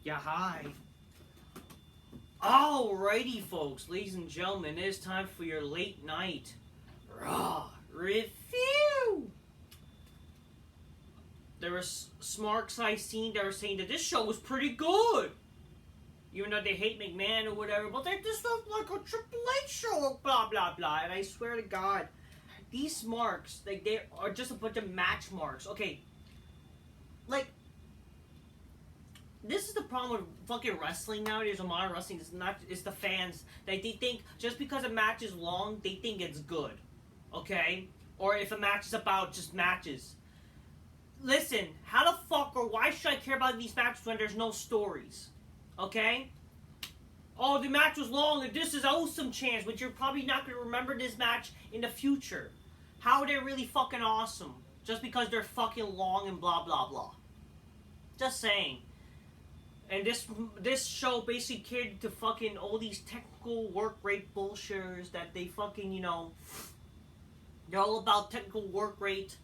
Yeah, hi. Alrighty, folks, ladies and gentlemen, it is time for your late night Raw review. There were smarks I seen that were saying that this show was pretty good. Even though they hate McMahon or whatever, but this looks like a Triple H show, blah, blah, blah. And I swear to God, these marks, like, they are just a bunch of match marks. Okay, like, this is the problem with fucking wrestling nowadays, or modern wrestling. It's the fans. Like, they think just because a match is long, they think it's good. Okay? Or if a match is about just matches. Listen, how the fuck or why should I care about these matches when there's no stories? Okay? Oh, the match was long and this is awesome chance, but you're probably not going to remember this match in the future. How are they really fucking awesome? Just because they're fucking long and blah, blah, blah. Just saying. And this show basically catered to fucking all these technical work rate bullshitters that they fucking, you know, they're all about technical work rate.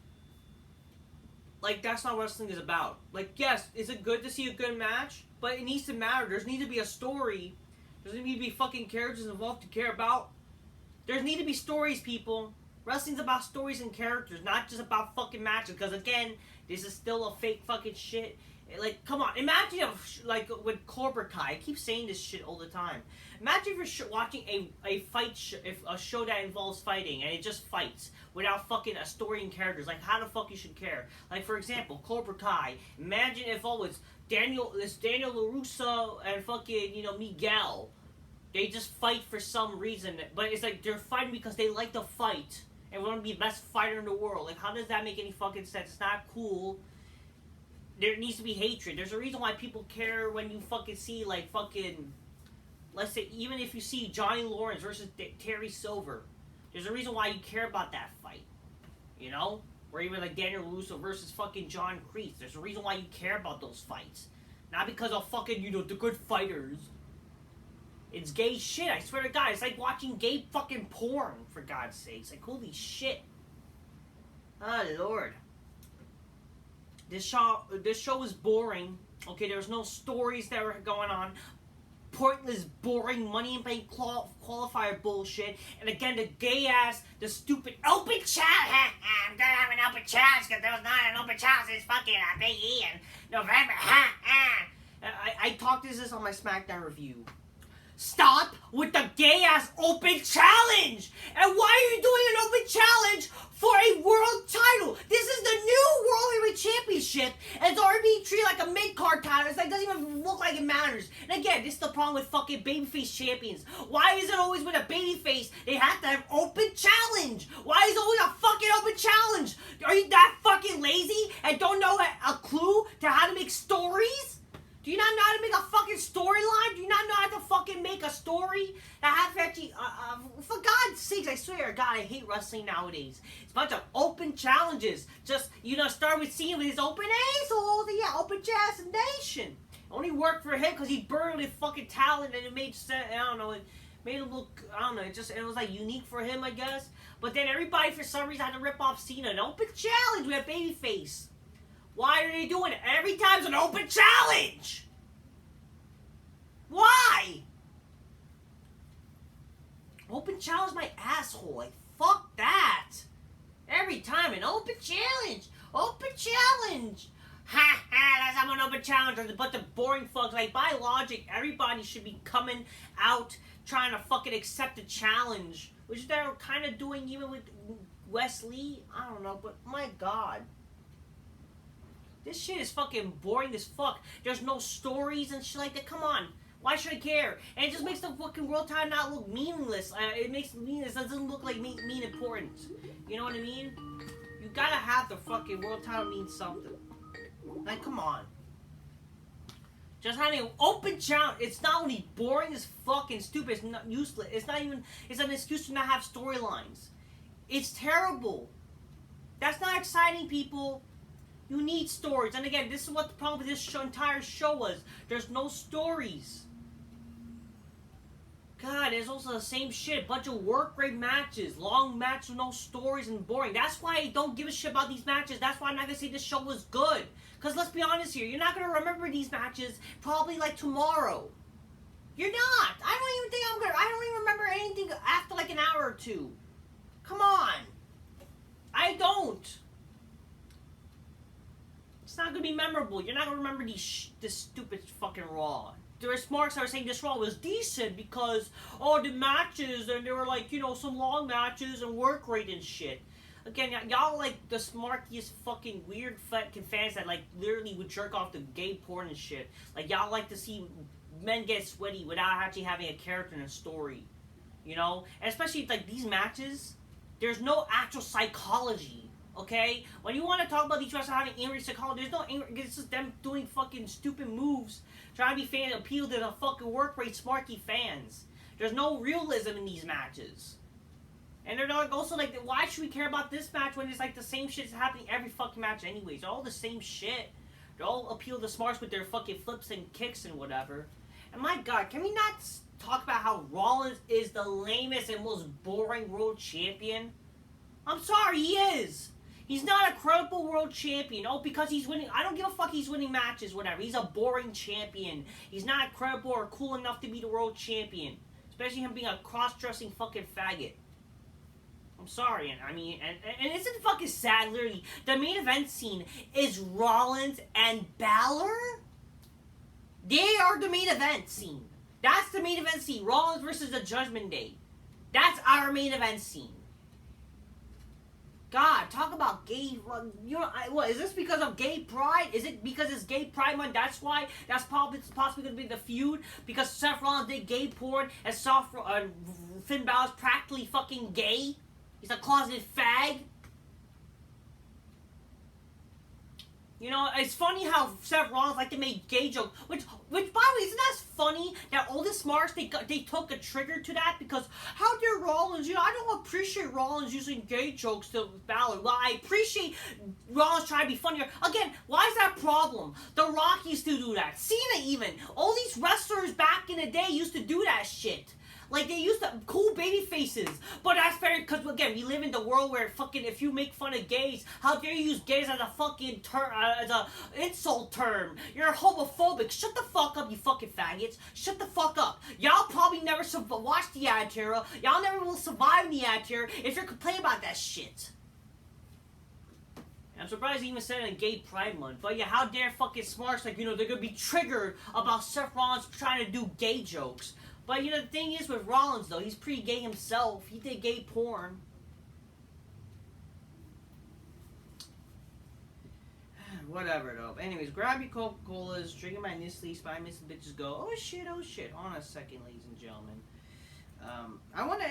Like, that's not what wrestling is about. Like, yes, is it good to see a good match? But it needs to matter. There needs to be a story. There needs to be fucking characters involved to care about. There need to be stories, people. Wrestling's about stories and characters, not just about fucking matches. Because, again, this is still a fake fucking shit. Like, come on. Imagine if, like, with Cobra Kai. I keep saying this shit all the time. Imagine if you're watching a show that involves fighting, and it just fights without fucking a story and characters. Like, how the fuck you should care? Like, for example, Cobra Kai. Imagine if always Daniel LaRusso and fucking, you know, Miguel. They just fight for some reason. But it's like they're fighting because they like to fight. And want to be the best fighter in the world. Like, how does that make any fucking sense? It's not cool. There needs to be hatred. There's a reason why people care when you fucking see, like, fucking... Let's say, even if you see Johnny Lawrence versus Terry Silver, there's a reason why you care about that fight. You know? Or even, like, Daniel LaRusso versus fucking John Kreese. There's a reason why you care about those fights. Not because of fucking, you know, the good fighters. It's gay shit, I swear to God. It's like watching gay fucking porn, for God's sakes. Like, holy shit. Oh, Lord. This show was boring. Okay, there was no stories that were going on. Pointless, boring, money and bank qualifier bullshit. And again, the gay ass, the stupid open challenge. I'm gonna have an open challenge because there was not an open challenge this fucking Big E in November. I talked this on my SmackDown review. Stop with the gay-ass open challenge! And why are you doing an open challenge for a world title? This is the new World Heavyweight Championship, and it's already being treated like a mid-card title. It's like, it doesn't even look like it matters. And again, this is the problem with fucking babyface champions. Why is it always with a babyface they have to have open challenge? Why is it always a fucking open challenge? Are you that fucking lazy and don't know a clue to how to make stories? Do you not know how to make a fucking storyline? Do you not know how to fucking make a story that has actually, for God's sakes, I swear to God, I hate wrestling nowadays. It's a bunch of open challenges. Just, you know, start with Cena with his open assholes, and yeah, open Jazz Nation. Only worked for him because he burned his fucking talent and it made sense, I don't know, it made him look, I don't know, it was like unique for him, I guess. But then everybody for some reason had to rip off Cena. An open challenge with a babyface. Why are they doing it? Every time's an open challenge! Why? Open challenge my asshole. Like, fuck that. Every time an open challenge. Open challenge. Ha ha, let's have an open challenge. But the boring fucks, like, by logic, everybody should be coming out trying to fucking accept the challenge. Which they're kind of doing even with Wesley. I don't know, but my God. This shit is fucking boring as fuck. There's no stories and shit like that. Come on. Why should I care? And it just makes the fucking world title not look meaningless. It makes it meaningless. It doesn't look like mean importance. You know what I mean? You gotta have the fucking world title mean something. Like, come on. Just having an open challenge. It's not only boring as fucking stupid. It's not useless. It's not even. It's an excuse to not have storylines. It's terrible. That's not exciting, people. You need stories. And again, this is what the problem with this entire show was. There's no stories. God, it's also the same shit. A bunch of work rate matches. Long matches with no stories and boring. That's why I don't give a shit about these matches. That's why I'm not going to say this show was good. Because let's be honest here, you're not going to remember these matches probably like tomorrow. You're not. I don't even remember anything after like an hour or two. Come on. I don't. It's not going to be memorable. You're not going to remember this stupid fucking Raw. There were smarks that were saying this Raw was decent because, the matches, and there were like, some long matches and work rate and shit. Again, y'all like the smarkiest fucking weird fucking fans that like literally would jerk off to gay porn and shit. Like y'all like to see men get sweaty without actually having a character and a story. And especially like these matches, there's no actual psychology. Okay? When you want to talk about these wrestlers having angry psychology, there's no angry, it's just them doing fucking stupid moves, trying to be appeal to the fucking work rate smarky fans. There's no realism in these matches. And they're like, also like, why should we care about this match when it's like the same shit's happening every fucking match anyways? They're all the same shit. They all appeal to smarts with their fucking flips and kicks and whatever. And my god, can we not talk about how Rollins is the lamest and most boring world champion? I'm sorry, he is. He's not a credible world champion. Because he's winning. I don't give a fuck he's winning matches, whatever. He's a boring champion. He's not credible or cool enough to be the world champion. Especially him being a cross-dressing fucking faggot. I'm sorry, and isn't it fucking sad, literally, the main event scene is Rollins and Balor? They are the main event scene. That's the main event scene. Rollins versus the Judgment Day. That's our main event scene. God, talk about gay, what, is this because of gay pride? Is it because it's gay pride month? That's why, that's possibly going to be the feud? Because Seth Rollins did gay porn and Finn Balor's practically fucking gay? He's a closeted fag. It's funny how Seth Rollins like to make gay jokes. Which by the way, isn't that funny that all the smarts, they took a trigger to that? Because how dare Rollins, I don't appreciate Rollins using gay jokes to Balor. Well, I appreciate Rollins trying to be funnier. Again, why is that a problem? The Rock used to do that. Cena even. All these wrestlers back in the day used to do that shit. Like, they used to, cool baby faces. But that's fair, because, again, we live in the world where fucking, if you make fun of gays, how dare you use gays as a fucking term, as a insult term? You're homophobic. Shut the fuck up, you fucking faggots. Shut the fuck up. Y'all probably never watched the Attitude Era. Y'all never will survive the Attitude Era if you're complaining about that shit. I'm surprised he even said it in Gay Pride Month. But yeah, how dare fucking smarts, like, they're gonna be triggered about Seth Rollins trying to do gay jokes. But, the thing is with Rollins, though, he's pretty gay himself. He did gay porn. Whatever, though. Anyways, grab your Coca-Colas, drinking my Nestle, 5 minutes and bitches go. Oh, shit. Hold on a second, ladies and gentlemen. I want to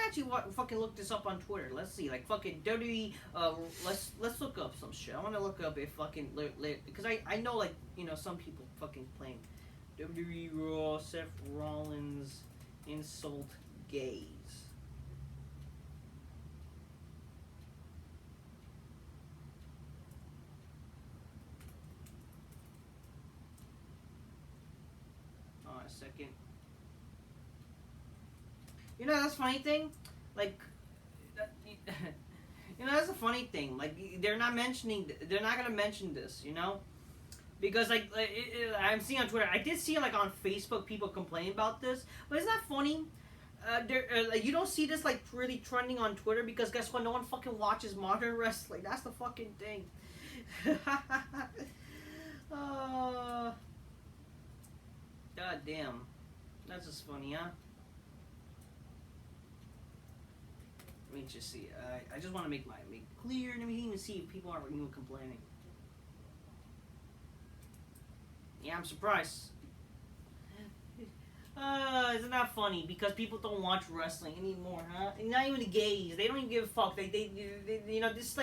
actually fucking look this up on Twitter. Let's see, like, fucking WWE, let's look up some shit. I want to look up if fucking, because I know, like, some people fucking playing WWERAW, Seth Rollins, insult gays. Hold on a second. That's a funny thing? Like, that's a funny thing. Like, they're not gonna mention this, Because, like, I'm seeing on Twitter, I did see, like, on Facebook, people complain about this, but isn't that funny? You don't see this, like, really trending on Twitter, because guess what? No one fucking watches modern wrestling. That's the fucking thing. God damn. That's just funny, huh? Let me just see. I just want to make clear, and we can even see if people aren't even complaining. Yeah, I'm surprised. Isn't that funny? Because people don't watch wrestling anymore, huh? And not even the gays. They don't even give a fuck. This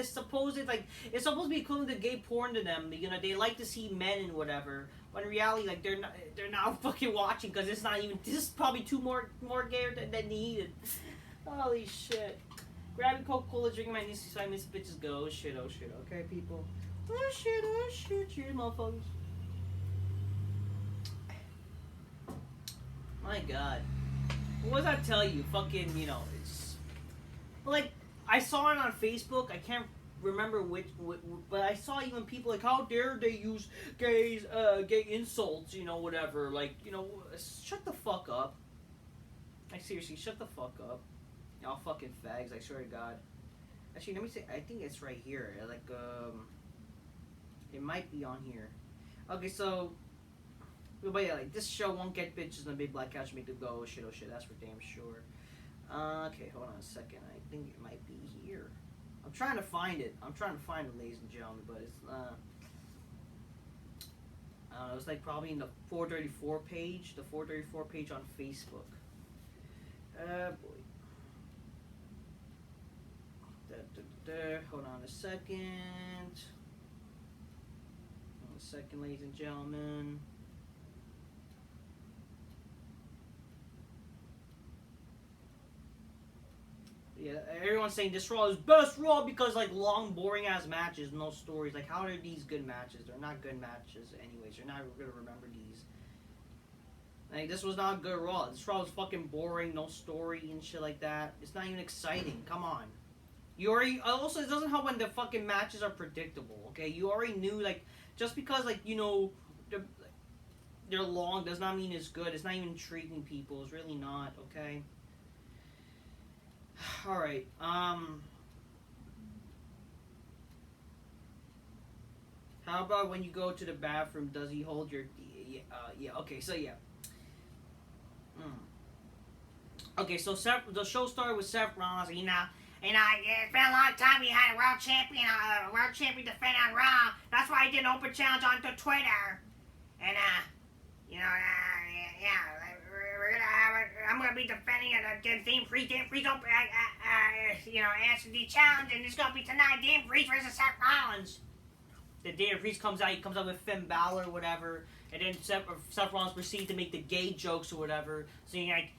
supposed, like, it's supposed to be equivalent to gay porn to them. They like to see men and whatever. But in reality, like, they're not fucking watching because it's not even. This is probably two more gayer than needed. Holy shit! Grab your Coca-Cola, drinking my Nestle, 5 minutes, bitches go. Oh shit! Okay, people. Oh shit! Cheers, motherfuckers. My god. What does that tell you? Fucking, it's... Like, I saw it on Facebook. I can't remember which, but I saw even people like, how dare they use gay insults, you know, whatever. Like, you know, shut the fuck up. Like, seriously, shut the fuck up. Y'all fucking fags, I swear to God. Actually, let me see. I think it's right here. Like, it might be on here. Okay, so, but yeah, like, this show won't get bitches on a big black couch and make them go, oh shit, that's for damn sure. Okay, hold on a second. I think it might be here. I'm trying to find it. Ladies and gentlemen, but it's, I don't know, it's like probably in the 434 page, on Facebook. Boy. Hold on a second. Ladies and gentlemen. Yeah, everyone's saying this Raw is best Raw because, like, long, boring-ass matches, no stories. Like, how are these good matches? They're not good matches anyways. You're not going to remember these. Like, this was not a good Raw. This Raw was fucking boring, no story and shit like that. It's not even exciting. Come on. You already... Also, it doesn't help when the fucking matches are predictable, okay? You already knew, like, just because, like, you know, they're long does not mean it's good. It's not even intriguing people. It's really not, okay? Alright, how about when you go to the bathroom, does he hold your... yeah, okay, so yeah. Okay, so the show started with Seth Rollins, it's been a long time we had a world champion defend on Raw. That's why I did an open challenge onto Twitter. And, I'm gonna be defending it against Dean Priest. Dean Priest, answered the challenge, and it's gonna be tonight. Dean Priest versus Seth Rollins. The Dean Priest comes out. He comes out with Finn Balor or whatever, and then Seth Rollins proceeds to make the gay jokes or whatever. So you're like,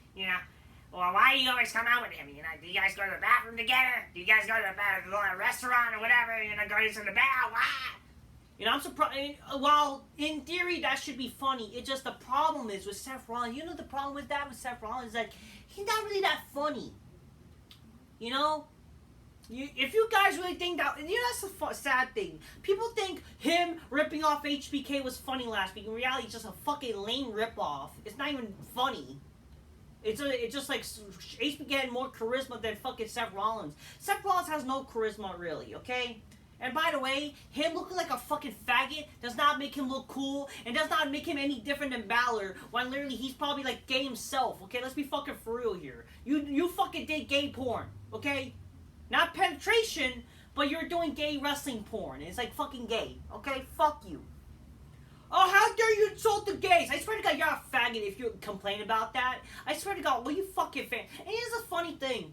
well, why do you always come out with him? Do you guys go to the bathroom together? Do you guys go to a restaurant or whatever? Go to the bathroom? Why? I'm surprised. While in theory that should be funny, it's just the problem is with Seth Rollins. You know the problem with that with Seth Rollins is that he's not really that funny. If you guys really think that, that's the sad thing. People think him ripping off HBK was funny last week. In reality, it's just a fucking lame ripoff. It's not even funny. It's just like HBK had more charisma than fucking Seth Rollins. Seth Rollins has no charisma really. Okay. And by the way, him looking like a fucking faggot does not make him look cool and does not make him any different than Balor when literally he's probably like gay himself, okay? Let's be fucking for real here. You fucking did gay porn, okay? Not penetration, but you're doing gay wrestling porn. It's like fucking gay, okay? Fuck you. Oh, how dare you insult the gays? I swear to God, you're a faggot if you complain about that. I swear to God, well, you fucking fan. And here's a funny thing.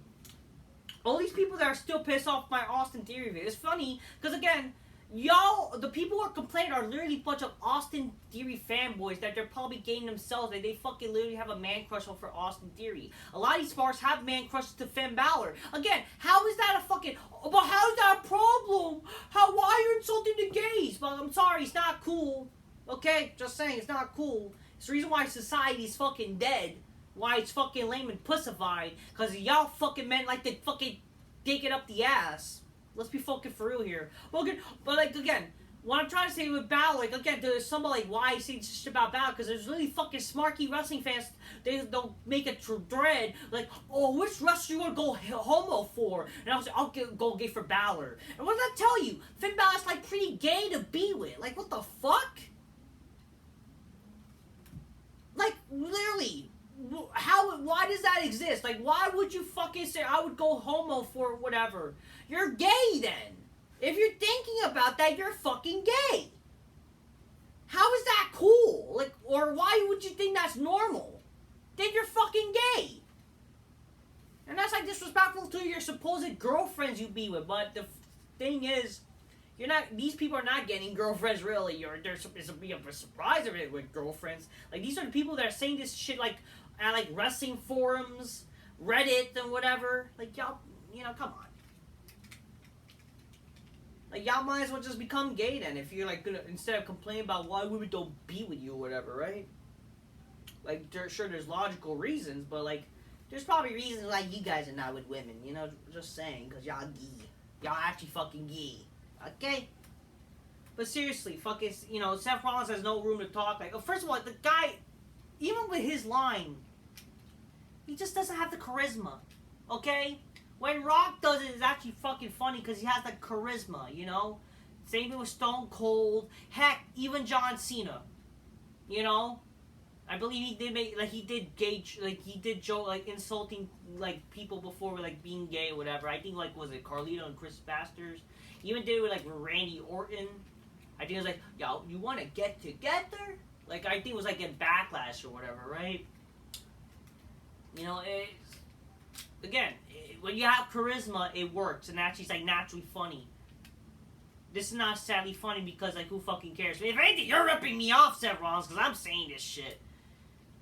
All these people that are still pissed off by Austin Theory video. It's funny, because again, y'all, the people who are complaining are literally a bunch of Austin Theory fanboys that they're probably gay themselves, and they fucking literally have a man crush for Austin Theory. A lot of these sparks have man crushes to Finn Balor. Again, how is that a fucking, but how is that a problem? Why are you insulting the gays? But I'm sorry, it's not cool. Okay, just saying, it's not cool. It's the reason why society's fucking dead. Why it's fucking lame and pussified. Because y'all fucking men like to fucking dig it up the ass. Let's be fucking for real here. But like, again, what I'm trying to say with Balor, like, again, there's somebody like, why I say shit about Balor, because there's really fucking smarky wrestling fans, they'll make a dread, like, oh, which wrestler you want to go homo for? And I'll say, I'll go gay for Balor. And what does that tell you? Finn Balor's, like, pretty gay to be with. Like, what the fuck? Like, literally. Why does that exist? Like, why would you fucking say I would go homo for whatever? You're gay then. If you're thinking about that, you're fucking gay. How is that cool? Like, or why would you think that's normal? Then you're fucking gay. And that's like disrespectful to your supposed girlfriends you be with. But the thing is, these people are not getting girlfriends really, or there's a bit of a surprise of it with girlfriends. Like, these are the people that are saying this shit like at like wrestling forums, Reddit and whatever. Like, y'all, come on. Like, y'all might as well just become gay then if you're like gonna, instead of complaining about why women don't be with you or whatever, right? Like, there's logical reasons, but like, there's probably reasons why you guys are not with women, just saying, because y'all gay. Y'all actually fucking gay. Okay? But seriously, fucking, you know, Seth Rollins has no room to talk. Like, first of all, the guy, even with his line, he just doesn't have the charisma. Okay? When Rock does it, it's actually fucking funny because he has that charisma, you know? Same thing with Stone Cold. Heck, even John Cena. You know? I believe he did make, like, he did joke, like, insulting, like, people before, like, being gay or whatever. I think, like, was it Carlito and Chris Masters? He even did it with, like, Randy Orton. I think it was like, yo, you want to get together? Like, I think it was, like, in Backlash or whatever, right? You know, when you have charisma, it works, and actually, it's, like, naturally funny. This is not sadly funny because, like, who fucking cares? If anything, you're ripping me off, Seth Rollins, because I'm saying this shit.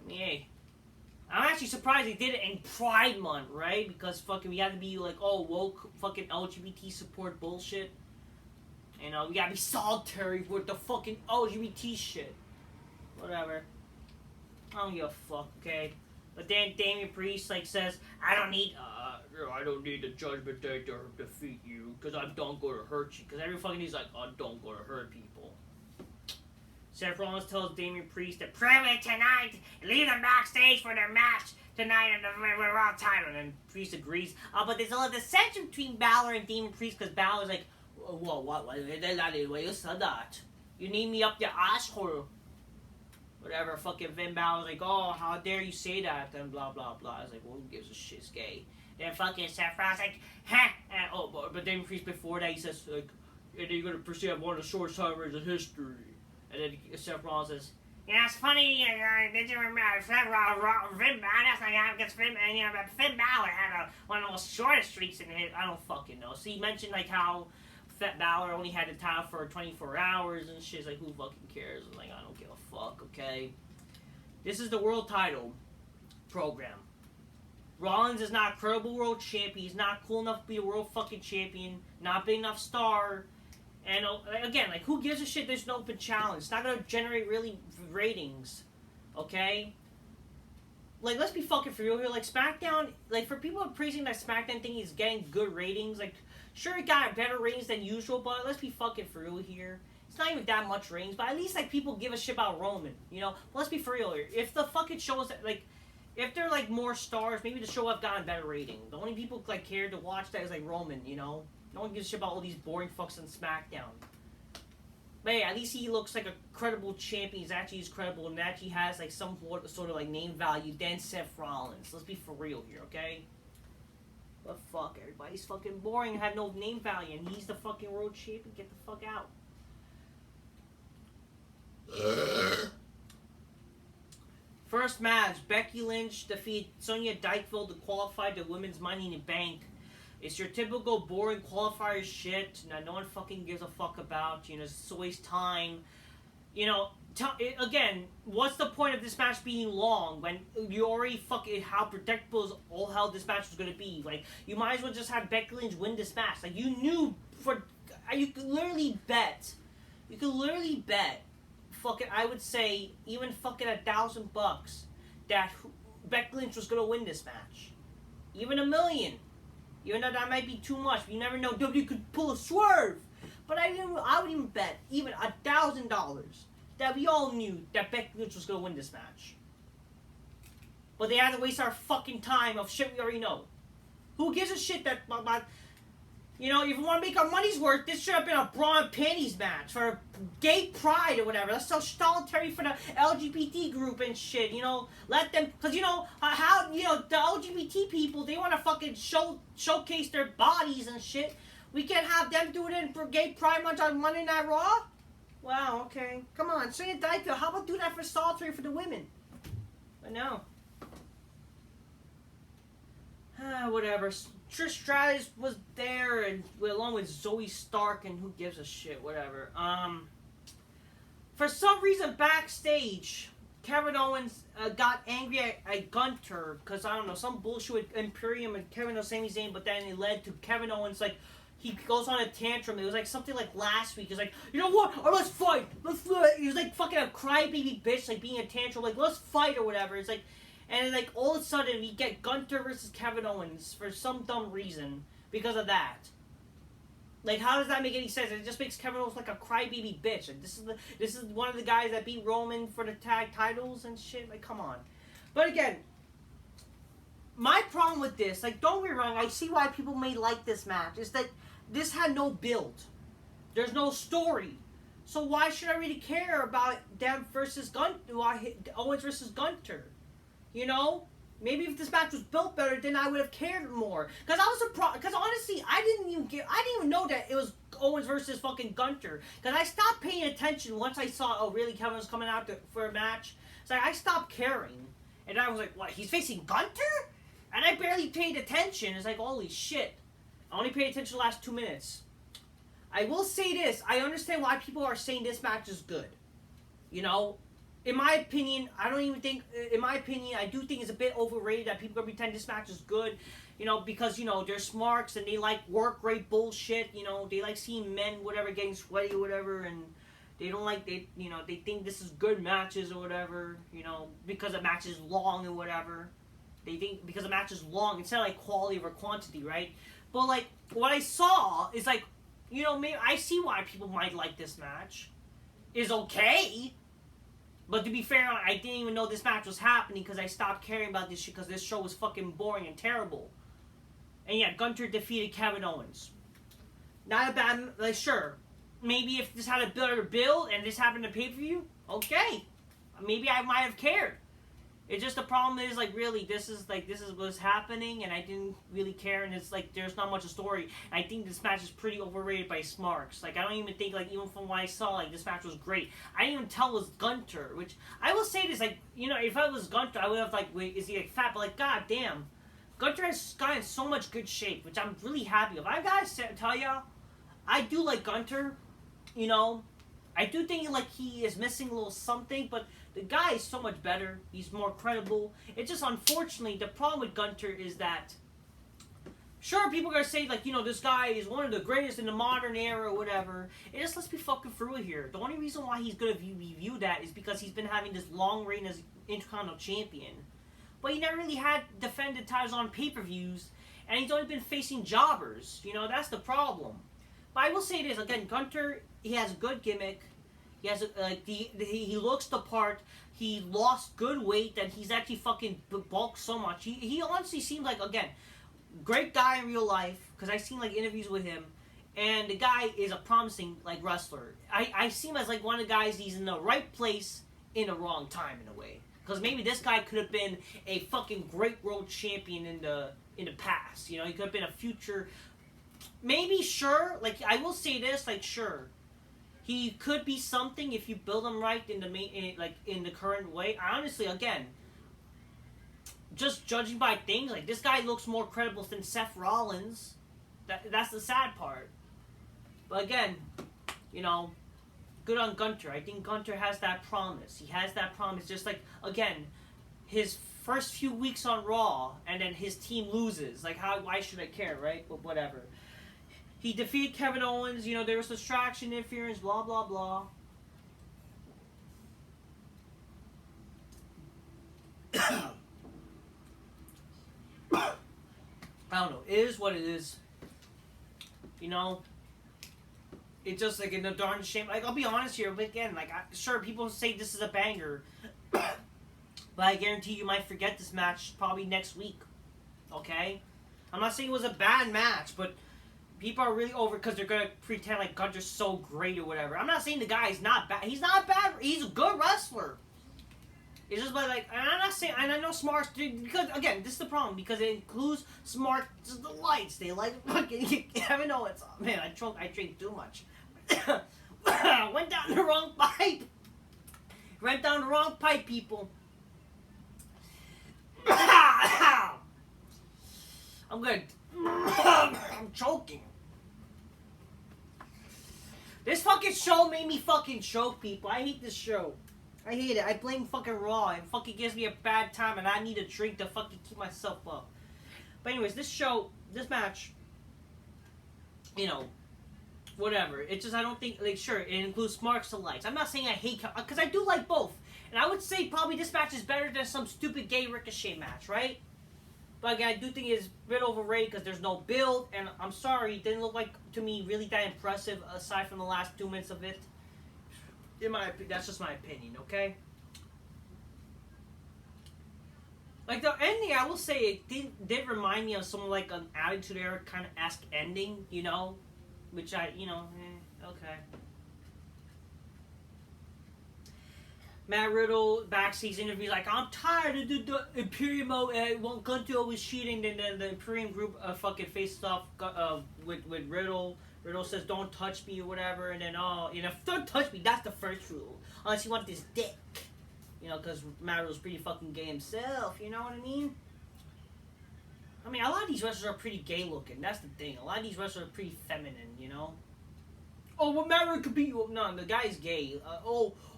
I mean, hey. I'm actually surprised they did it in Pride Month, right? Because fucking we have to be, like, oh, woke fucking LGBT support bullshit. You know, we gotta be solitary with the fucking LGBT shit. Whatever. I don't give a fuck, okay? But then Damian Priest, like, says, I don't need the Judgment Day to defeat you, because I don't go to hurt you. Because every fucking he's like, I don't go to hurt people. Seth Rollins tells Damian Priest to prove it tonight, leave them backstage for their match tonight in the Raw title. And Priest agrees. But there's a little dissension between Balor and Damian Priest, because Balor's like, whoa, what, you said that? You need me up your asshole. Whatever, fucking Finn Balor's like, oh, how dare you say that, and blah, blah, blah. I was like, well, who gives a shit, it's gay. Then fucking Seth Rollins like, ha! But Damian Priest before that, he says, like, and then you're gonna perceive one of the shortest timers in history. And then Seth Rollins says, yeah, it's funny, did you remember Finn Balor had one of the most shortest streaks in his, I don't fucking know. So he mentioned, like, how Fett Balor only had the title for 24 hours and shit. It's like, who fucking cares? I'm like, I don't give a fuck, okay? This is the world title program. Rollins is not a credible world champion. He's not cool enough to be a world fucking champion. Not big enough star. And again, like, who gives a shit? There's no open challenge. It's not gonna generate really ratings, okay? Like, let's be fucking for real here. Like, SmackDown, like, for people praising that SmackDown thing, he's getting good ratings. Like, sure, it got better ratings than usual, but let's be fucking for real here. It's not even that much ratings, but at least, like, people give a shit about Roman, you know? But let's be for real here. If the fucking shows that, like, if they're, like, more stars, maybe the show would have gotten better rating. The only people, like, cared to watch that is, like, Roman, you know? No one gives a shit about all these boring fucks on SmackDown. But yeah, at least he looks like a credible champion. He's credible and actually has, like, some sort of, like, name value than Seth Rollins. Let's be for real here, okay? But fuck, everybody's fucking boring and have no name value, and he's the fucking world champion. Get the fuck out. First match, Becky Lynch defeated Sonya Deville to qualify the Women's Money in the Bank. It's your typical boring qualifier shit that no one fucking gives a fuck about. You know, it's a waste time. You know, again, what's the point of this match being long when you already fucking how predictable is all how this match was gonna be? Like, you might as well just have Becky Lynch win this match. Like, you knew you could literally bet. You could literally bet. Fucking, I would say even fucking $1,000 that Becky Lynch was gonna win this match. Even $1 million. Even though that might be too much, you never know. WWE could pull a swerve. But I would even bet even $1,000 that we all knew that Becky Lynch was gonna win this match. But they had to waste our fucking time of shit we already know. Who gives a shit that about? You know, if we want to make our money's worth, this should have been a bra and panties match for gay pride or whatever. That's so solitary for the LGBT group and shit. You know, let them, because you know how you know the LGBT people, they want to fucking showcase their bodies and shit. We can't have them do it in for gay pride month on Monday Night Raw. Wow, okay, come on, Sonya Deville. How about do that for solitary for the women? But no. Whatever. Trish Stratus was there, and along with Zoe Stark, and who gives a shit, whatever. For some reason, backstage, Kevin Owens got angry at Gunter, because, I don't know, some bullshit with Imperium and Kevin or Sami Zayn, but then it led to Kevin Owens, like, he goes on a tantrum. It was like something like last week. He's like, you know what? Or let's fight. He was like fucking a crybaby bitch, like being a tantrum, like let's fight or whatever. It's like, and then, like all of a sudden we get Gunter versus Kevin Owens for some dumb reason because of that. Like, how does that make any sense? It just makes Kevin Owens like a crybaby bitch. Like, this is one of the guys that beat Roman for the tag titles and shit. Like, come on. But again, my problem with this, like, don't get me wrong, I see why people may like this match, is that this had no build. There's no story. So why should I really care about them versus Owens versus Gunter? You know? Maybe if this match was built better, then I would have cared more. Because I was surprised. Because honestly, I didn't even know that it was Owens versus fucking Gunter. Because I stopped paying attention once I saw, oh really, Kevin was coming out for a match. So I stopped caring. And I was like, what, he's facing Gunter? And I barely paid attention. It's like, holy shit. I only paid attention the last 2 minutes. I will say this. I understand why people are saying this match is good. You know? In my opinion, I do think it's a bit overrated that people are gonna pretend this match is good, you know, because, you know, they're smarks and they like work rate bullshit, you know, they like seeing men, whatever, getting sweaty or whatever, and they don't like, they think this is good matches or whatever, you know, because a match is long or whatever. They think because a match is long, instead of like quality over quantity, right? But like, what I saw is like, you know, maybe I see why people might like this match. Is okay. But to be fair, I didn't even know this match was happening because I stopped caring about this shit because this show was fucking boring and terrible. And yeah, Gunter defeated Kevin Owens. Not a bad, like, sure. Maybe if this had a better build and this happened to pay-per-view, okay. Maybe I might have cared. It's just the problem is, like, really, this is what's happening and I didn't really care and it's like, there's not much of a story. And I think this match is pretty overrated by smarks. Like, I don't even think, like, even from what I saw, like, this match was great. I didn't even tell it was Gunter, which, I will say this, like, you know, if I was Gunter, I would have, like, wait, is he, like, fat? But, like, god damn. Gunter has gotten in so much good shape, which I'm really happy of. I gotta tell y'all, I do like Gunter, you know. I do think, like, he is missing a little something, but the guy is so much better. He's more credible. It's just, unfortunately, the problem with Gunter is that, sure, people are going to say, like, you know, this guy is one of the greatest in the modern era or whatever. It just, let's be fucking through it here. The only reason why he's going to be viewed that is because he's been having this long reign as Intercontinental Champion. But he never really had defended titles on pay-per-views, and he's only been facing jobbers. You know, that's the problem. But I will say this, again, Gunter, he has a good gimmick. He has he looks the part. He lost good weight, and he's actually fucking bulked so much. He honestly seems like, again, great guy in real life because I've seen like interviews with him, and the guy is a promising like wrestler. I see him as like one of the guys. He's in the right place in the wrong time in a way. Because maybe this guy could have been a fucking great world champion in the past. You know, he could have been a future. Maybe, sure. Like, I will say this, like, sure. He could be something if you build him right in the current way. Honestly, again, just judging by things, like, this guy looks more credible than Seth Rollins. That's the sad part. But again, you know, good on Gunter. I think Gunter has that promise. He has that promise. Just like, again, his first few weeks on Raw, and then his team loses. Like, why should I care, right? But whatever. He defeated Kevin Owens. You know, there was distraction, interference, blah, blah, blah. I don't know. It is what it is. You know, it's just like a darn shame. Like, I'll be honest here, but again, like, sure, people say this is a banger, but I guarantee you might forget this match probably next week. Okay? I'm not saying it was a bad match, but people are really over because they're going to pretend like Gunter's so great or whatever. I'm not saying the guy is not bad. He's not bad. He's a good wrestler. It's just like, and I'm not saying, and I know Smarts, because, again, this is the problem, because it includes Smart delights. They like fucking Kevin Owens. Oh, man, I drink too much. Went down the wrong pipe. Went down the wrong pipe, people. I'm good. I'm choking. This fucking show made me fucking choke, people. I hate this show. I hate it. I blame fucking Raw. It fucking gives me a bad time and I need a drink to fucking keep myself up. But anyways, this match, you know, whatever. It's just, I don't think, like, sure, it includes Smarks to likes. I'm not saying I hate, because I do like both. And I would say probably this match is better than some stupid gay Ricochet match, right? But again, I do think it's a bit overrated because there's no build, and I'm sorry, it didn't look like, to me, really that impressive aside from the last 2 minutes of it. That's just my opinion, okay? Like, the ending, I will say, it did remind me of something like an Attitude Era kind of esque ending, you know? Which okay. Matt Riddle, backstage interview, like, I'm tired of the Imperium, Gunter always cheating, and then the Imperium group fucking faced off with Riddle. Riddle says, don't touch me or whatever, and then, don't touch me, that's the first rule. Unless you want this dick. You know, because Matt Riddle's pretty fucking gay himself, you know what I mean? I mean, a lot of these wrestlers are pretty gay looking, that's the thing. A lot of these wrestlers are pretty feminine, you know? Oh, well, Matt Riddle could beat you. No, the guy's gay.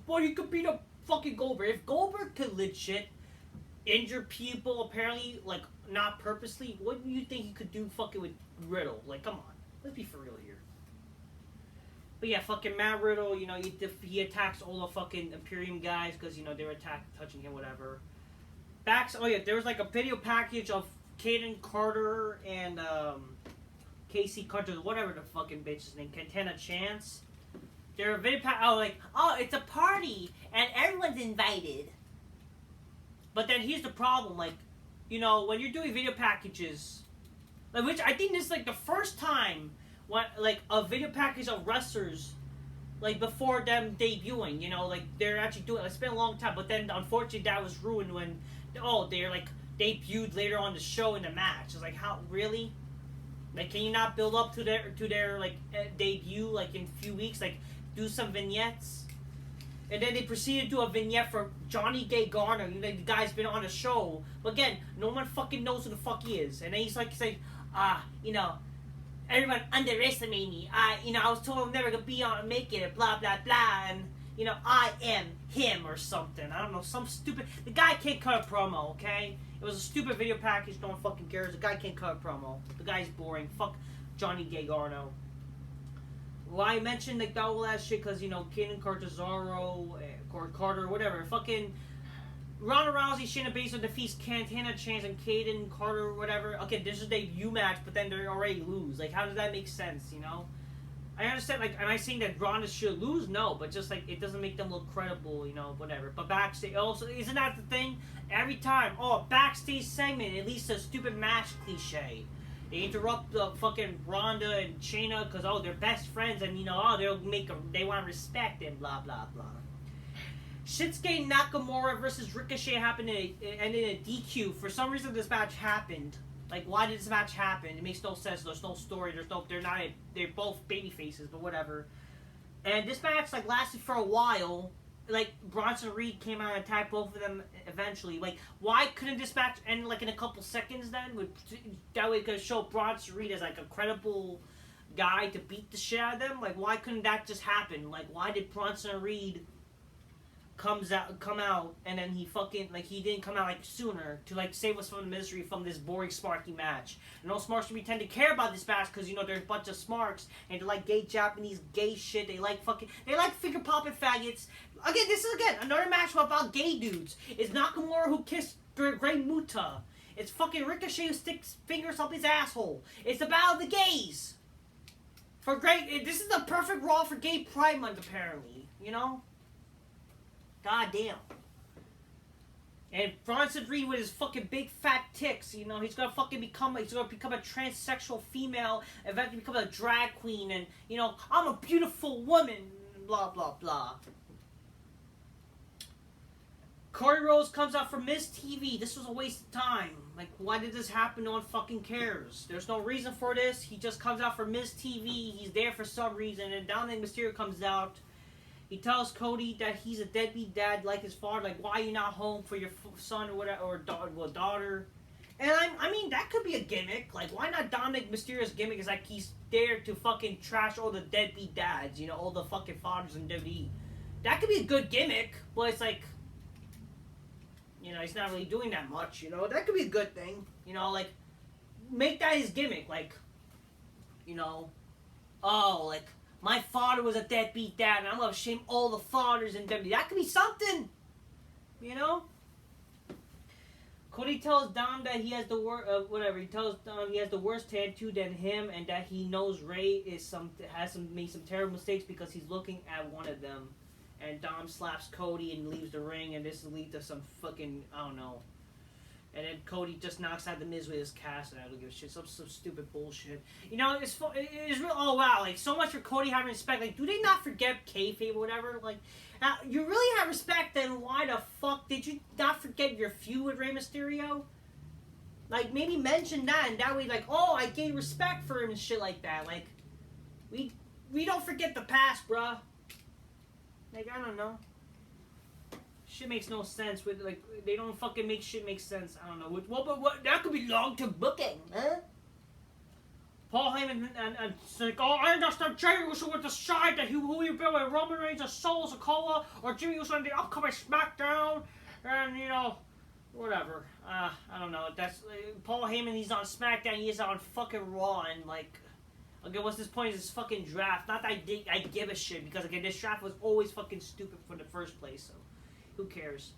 He could beat up fucking Goldberg. If Goldberg could legit injure people, apparently, like, not purposely, what do you think he could do fucking with Riddle? Like, come on. Let's be for real here. But yeah, fucking Matt Riddle, you know, he attacks all the fucking Imperium guys because, you know, they were touching him, whatever. There was like a video package of Caden Carter and Casey Carter, whatever the fucking bitch's name, Katana Chance. They're a video it's a party and everyone's invited. But then here's the problem, like, you know, when you're doing video packages, like, which I think this is like the first time like a video package of wrestlers, like, before them debuting, you know, like, they're actually doing, it's been a long time, but then unfortunately that was ruined when they're like debuted later on the show in the match. It's like, how, really? Like, can you not build up to their like debut, like, in a few weeks, like, do some vignettes? And then they proceeded to do a vignette for Johnny Gargano. You know, the guy's been on a show, but again, no one fucking knows who the fuck he is. And then he's like, you know, everyone underestimated me. I was told I'm never gonna make it, blah blah blah, and, you know, I am him or something. I don't know, some stupid. The guy can't cut a promo, okay? It was a stupid video package. No one fucking cares. The guy can't cut a promo. The guy's boring. Fuck Johnny Gargano. Well, I mentioned like that whole ass shit because, you know, Kaden Cartazaro or Carter, whatever. Fucking Ronda Rousey, Shayna Baszler defeats Katana Chance and Kaden Carter, whatever. Okay, this is a debut match, but then they already lose. Like, how does that make sense, you know? I understand, like, am I saying that Ronda should lose? No, but just, like, it doesn't make them look credible, you know, whatever. But backstage, also, isn't that the thing? Every time, backstage segment, at least a stupid match cliche. They interrupt the fucking Ronda and Shayna because, they're best friends and, you know, they want respect and blah, blah, blah. Shinsuke Nakamura versus Ricochet happened and in a DQ. For some reason, this match happened. Like, why did this match happen? It makes no sense. There's no story. They're both baby faces, but whatever. And this match, like, lasted for a while. Like, Bronson Reed came out and attacked both of them eventually. Like, why couldn't this match end, like, in a couple seconds then? That way it could show Bronson Reed as, like, a credible guy to beat the shit out of them. Like, why couldn't that just happen? Like, why did Bronson Reed come out and then he didn't come out, like, sooner to, like, save us from the misery from this boring Smarky match? And all Smarks should tend to care about this match because, you know, there's a bunch of Smarks and they like gay Japanese gay shit. They like finger popping faggots. Again, this is another match about gay dudes. It's Nakamura who kissed Great Muta. It's fucking Ricochet who sticks fingers up his asshole. It's the battle of the gays. This is the perfect Raw for Gay Pride Month, apparently. You know? God damn. And Bronson Reed with his fucking big fat tits, you know, he's gonna become a transsexual female, eventually become a drag queen, and, you know, I'm a beautiful woman, blah blah blah. Cody Rhodes comes out for Miz TV. This was a waste of time. Like, why did this happen? No one fucking cares. There's no reason for this. He just comes out for Miz TV. He's there for some reason, and Dominic Mysterio comes out. He tells Cody that he's a deadbeat dad like his father. Like, why are you not home for your son or whatever, or daughter? And I mean, that could be a gimmick. Like, why not Dominic Mysterio's gimmick is like he's there to fucking trash all the deadbeat dads, you know, all the fucking fathers in WWE. That could be a good gimmick, but it's like, you know, he's not really doing that much, you know. That could be a good thing, you know, like, make that his gimmick, like, you know, like, my father was a deadbeat dad, and I'm gonna shame all the fathers in WWE. That could be something, you know? Cody tells Dom that he has the whatever. He tells Dom he has the worst tattoo than him, and that he knows Ray made some terrible mistakes because he's looking at one of them. And Dom slaps Cody and leaves the ring, and this leads to some fucking, I don't know. And then Cody just knocks out the Miz with his cast, and I don't give a shit. Some stupid bullshit. You know, it's real. Oh wow, like so much for Cody having respect. Like, do they not forget kayfabe or whatever? Like, you really have respect. Then why the fuck did you not forget your feud with Rey Mysterio? Like, maybe mention that, and that way, like, oh, I gained respect for him and shit like that. Like, we don't forget the past, bruh. Like, I don't know. Shit makes no sense with, like, they don't fucking make shit make sense. I don't know. What that could be long-term booking, huh? Paul Heyman and it's like, oh, I understand Jey Uso with the side that who you built with Roman Reigns or Solo Sikoa or Jimmy Uso in the upcoming SmackDown, and you know, whatever. I don't know. That's Paul Heyman. He's on SmackDown. He's on fucking Raw, and like, okay, what's this point? Is this fucking draft? Not that I give a shit because again, this draft was always fucking stupid from the first place. So. Who cares?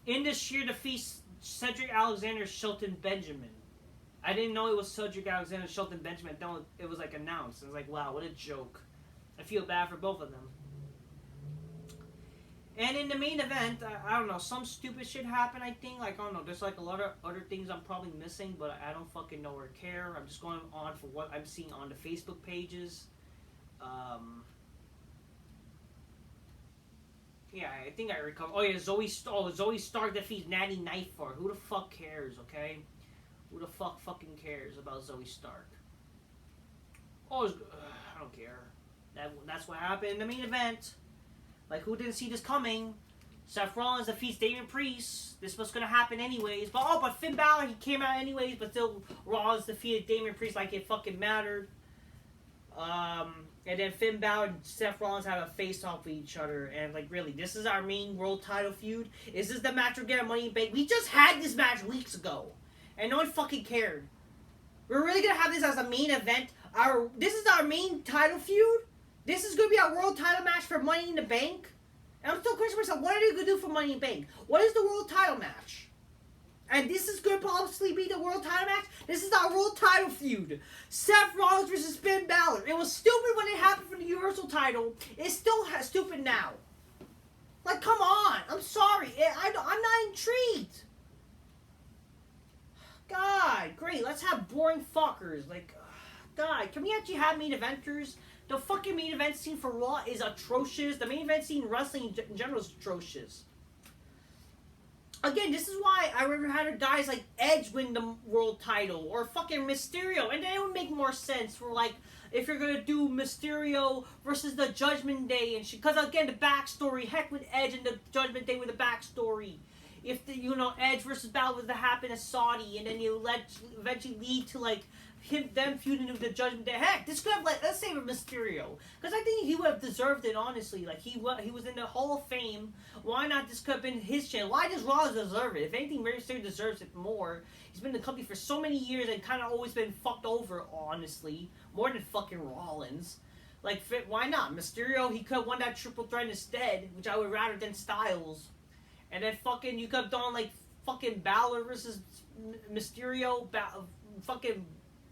In this year defeats Cedric Alexander Shelton Benjamin. I didn't know it was Cedric Alexander Shelton Benjamin. No, it was like announced. I was like, wow, what a joke. I feel bad for both of them. And in the main event, I don't know, some stupid shit happened, I think. Like, I don't know, there's like a lot of other things I'm probably missing, but I don't fucking know or care. I'm just going on for what I'm seeing on the Facebook pages. Yeah, I think I recovered. Oh yeah, Zoe Stark defeats Natty Nightfall. Who the fuck cares, okay? Who the fuck fucking cares about Zoe Stark? Oh, I don't care. That's what happened in the main event. Like, who didn't see this coming? Seth Rollins defeats Damian Priest. This was gonna happen anyways. But Finn Balor, he came out anyways, but still Rollins defeated Damian Priest like it fucking mattered. And then Finn Balor and Seth Rollins have a face-off with each other. And, like, really, this is our main world title feud? Is this the match we're getting Money in Bank? We just had this match weeks ago. And no one fucking cared. We're really going to have this as a main event? This is our main title feud? This is going to be our world title match for Money in the Bank? And I'm still questioning myself, what are they going to do for Money in the Bank? What is the world title match? And this is going to possibly be the world title match? This is our world title feud. Seth Rollins versus Finn Balor. It was stupid when it happened for the Universal title. It's still stupid now. Like, come on. I'm sorry. I'm not intrigued. God, great. Let's have boring fuckers. Like, God, can we actually have main eventers? The fucking main event scene for Raw is atrocious. The main event scene in wrestling in general is atrocious. Again, this is why I would rather guys like Edge win the world title or fucking Mysterio, and then it would make more sense for like if you're gonna do Mysterio versus the Judgment Day and shit. Because again, the backstory, heck with Edge and the Judgment Day with the backstory. If the Edge versus Balor was to happen as Saudi, and then you eventually lead to like them feuding with the Judgment Day. Heck, this could have let's say with Mysterio, because I think he would have deserved it honestly. Like he was in the Hall of Fame. Why not? This could have been his chance. Why does Rollins deserve it? If anything, Mysterio deserves it more. He's been in the company for so many years and kind of always been fucked over, honestly, more than fucking Rollins. Like, why not? Mysterio, he could have won that triple threat instead, which I would rather than Styles. And then fucking you could have done like fucking Balor versus Mysterio. Fucking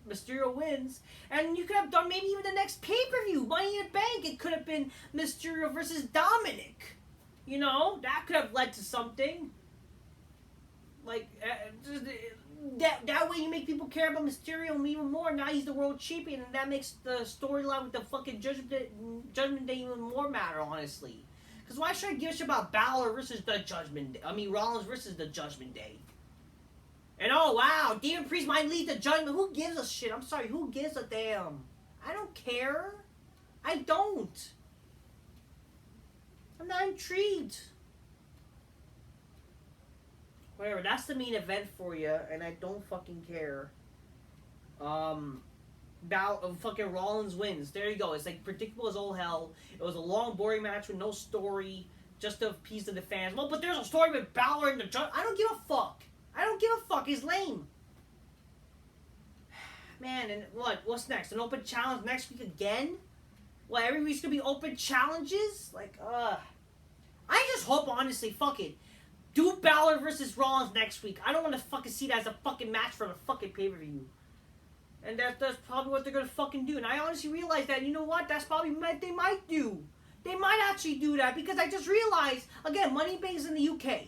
Mysterio wins, and you could have done maybe even the next pay-per-view, Money in the Bank. It could have been Mysterio versus Dominic. That could have led to something. Like that way, you make people care about Mysterio even more. Now he's the world champion, and that makes the storyline with the fucking Judgment Day even more matter, honestly. Because why should I give a shit about Balor versus the Judgment Day? I mean, Rollins versus the Judgment Day. And oh wow, Damian Priest might lead the Judgment. Who gives a shit? I'm sorry, who gives a damn? I don't care. I don't. I'm not intrigued. Whatever, that's the main event for you, and I don't fucking care. Fucking Rollins wins. There you go. It's like predictable as all hell. It was a long, boring match with no story, just to appease the fans. Well, but there's a story with Balor and the Judgment. I don't give a fuck. I don't give a fuck. He's lame. Man, and what's next? An open challenge next week again? What, every week's gonna be open challenges? Like, I just hope, honestly, fuck it. Do Balor versus Rollins next week. I don't want to fucking see that as a fucking match for a fucking pay-per-view. And that's probably what they're gonna fucking do. And I honestly realized that, you know what? That's probably what they might do. They might actually do that because I just realized, again, Money in the Bank is in the UK.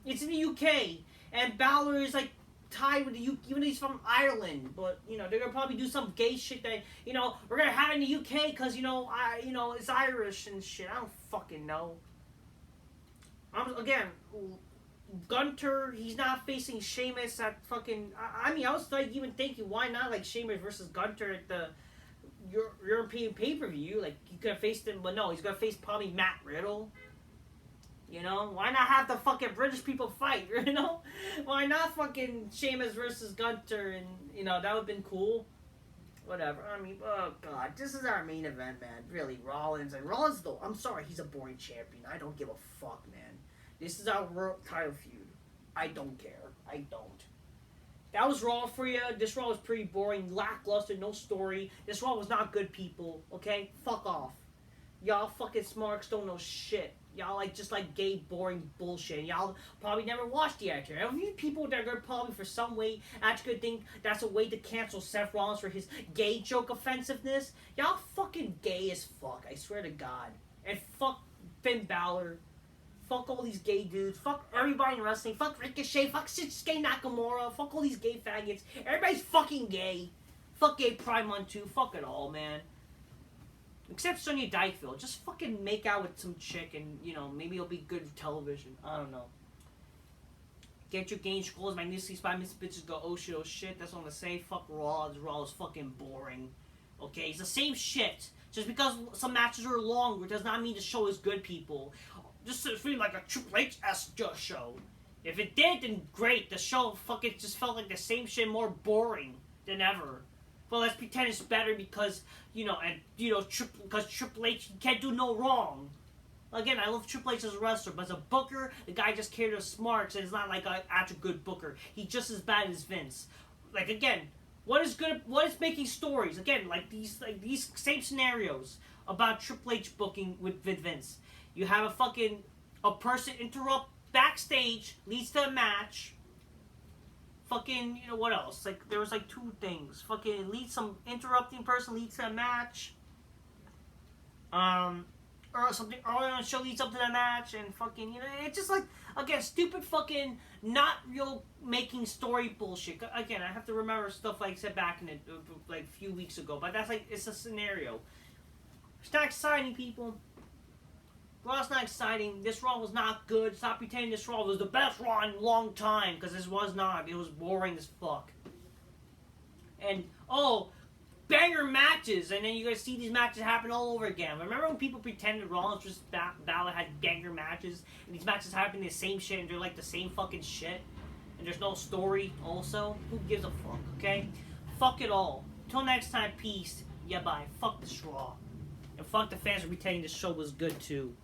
It's in the UK. And Balor is like tied with the UK, even though he's from Ireland. But, you know, they're gonna probably do some gay shit that, you know, we're gonna have it in the UK because, you know, it's Irish and shit. I don't fucking know. Again, Gunter, he's not facing Sheamus at fucking... I mean, I was like even thinking, why not like Sheamus versus Gunter at the European pay-per-view? Like, you could have faced him, but no, he's gonna face probably Matt Riddle. You know? Why not have the fucking British people fight, you know? Why not fucking Sheamus versus Gunter, and, you know, that would have been cool. Whatever. I mean, oh god, this is our main event, man. Really, Rollins. And Rollins, though, I'm sorry, he's a boring champion. I don't give a fuck, man. This is our world title feud. I don't care. I don't. That was Raw for you. This Raw was pretty boring, lackluster, no story. This Raw was not good, people. Okay? Fuck off. Y'all fucking smarks don't know shit. Y'all like just like gay, boring bullshit. Y'all probably never watched the actor. And these people that are gonna probably for some way actually could think that's a way to cancel Seth Rollins for his gay joke offensiveness. Y'all fucking gay as fuck. I swear to God. And fuck Finn Balor. Fuck all these gay dudes. Fuck everybody in wrestling. Fuck Ricochet. Fuck Shinsuke Nakamura. Fuck all these gay faggots. Everybody's fucking gay. Fuck Gay Pride Month too. Fuck it all, man. Except Sonya Dykeville. Just fucking make out with some chick and, you know, maybe it'll be good television. I don't know. Get your game scrolls. My new 65 Miss Bitches go, oh shit, oh shit. That's what I'm gonna say. Fuck Raw. Raw is fucking boring. Okay? It's the same shit. Just because some matches are longer does not mean the show is good, people. Just feeling like a Triple H-esque show. If it did, then great. The show fucking just felt like the same shit, more boring than ever. But let's pretend it's better because, you know, and, you know, because Triple H can't do no wrong. Again, I love Triple H as a wrestler, but as a booker, the guy just cared his smarts, and it's not like an actual good booker. He's just as bad as Vince. Like, again, what is making stories? Again, like these same scenarios about Triple H booking with Vince. You have a person interrupt backstage, leads to a match. Fucking, you know, what else? Like, there was like two things. Fucking some interrupting person leads to a match. Or something earlier on the show leads up to that match, and fucking, you know, it's just like, again, stupid fucking not real making story bullshit. Again, I have to remember stuff like I said back in it, like a few weeks ago, but that's like, it's a scenario. It's not exciting, people. Raw's not exciting. This Raw was not good. Stop pretending this Raw was the best Raw in a long time, because this was not. It was boring as fuck. And, oh, banger matches, and then you're going to see these matches happen all over again. Remember when people pretended Rollins versus Balor had banger matches, and these matches happen the same shit, and they're like the same fucking shit, and there's no story also? Who gives a fuck, okay? Fuck it all. Till next time, peace. Yeah, bye. Fuck this Raw. And fuck the fans for pretending this show was good, too.